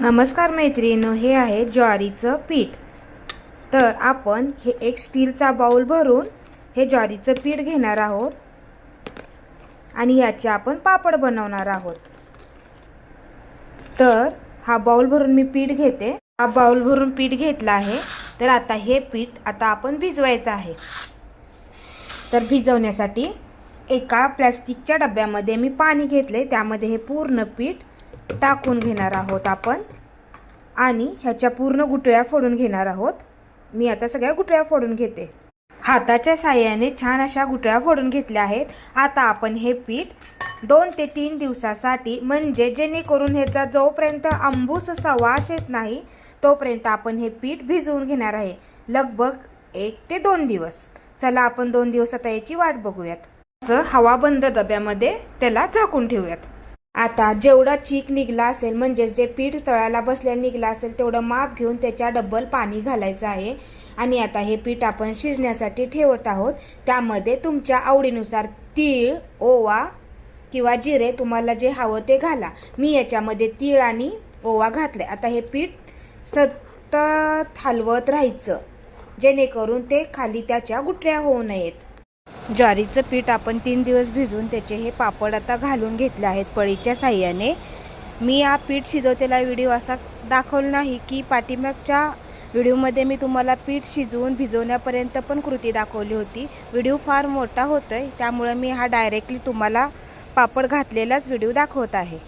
नमस्कार मैत्रिणींनो, हे आहे ज्वारीचं पीठ। तर आपण हे एक स्टीलचा बाउल भरून हे ज्वारीचं पीठ घेणार आहोत आणि याचे आपण पापड बनवणार आहोत। तर हा बाउल भरून मी पीठ घेते। हा बाउल भरून पीठ घेतला आहे। तर आता हे पीठ आपण भिजवायचं आहे। तर भिजवण्यासाठी एका प्लास्टिकच्या डब्यामध्ये मी पाणी घेतले, त्यामध्ये हे पूर्ण पीठ टाकून घेणार आहोत आपण आणि ह्याच्या पूर्ण गुठळ्या फोडून घेणार आहोत। मी आता सगळ्या गुठळ्या फोडून घेते। हाताच्या साहाय्याने छान अशा गुठळ्या फोडून घेतल्या आहेत। आता आपण हे पीठ 2 ते 3 दिवसासाठी, म्हणजे जेणेकरून ह्याचा जोपर्यंत आंबूस असा वास येत नाही तोपर्यंत आपण हे पीठ भिजवून घेणार आहे। लगभग 1 ते 2 दिवस। चला आपण 2 दिवस आता याची वाट बघूयात। असं हवाबंद डब्यामध्ये त्याला झाकून ठेवूयात। आता जेवढा चीक निघला असेल, म्हणजे जे पीठ तळाला बसल्या निघला असेल तेवढं माप घेऊन त्याच्या डबल पाणी घालायचं आहे। आणि आता हे पीठ आपण शिजण्यासाठी ठेवत आहोत। त्यामध्ये तुमच्या आवडीनुसार तीळ, ओवा किंवा जिरे, तुम्हाला जे हवं ते घाला। मी याच्यामध्ये तीळ आणि ओवा घातले। आता हे पीठ सतत हलवत राहायचं, जेणेकरून ते खाली त्याच्या गुठळ्या होऊ नयेत। ज्वारीचं पीठ आपण 3 दिवस भिजवून त्याचे हे पापड आता घालून घेतले आहेत पळीच्या साहाय्याने। मी हा पीठ शिजवतेला व्हिडिओ असा दाखवला नाही की पाठीमागच्या व्हिडिओमध्ये मी तुम्हाला पीठ शिजवून भिजवण्यापर्यंत पण कृती दाखवली होती। व्हिडिओ फार मोठा होतोय, त्यामुळे मी हा डायरेक्टली तुम्हाला पापड घातलेलाच व्हिडिओ दाखवत आहे।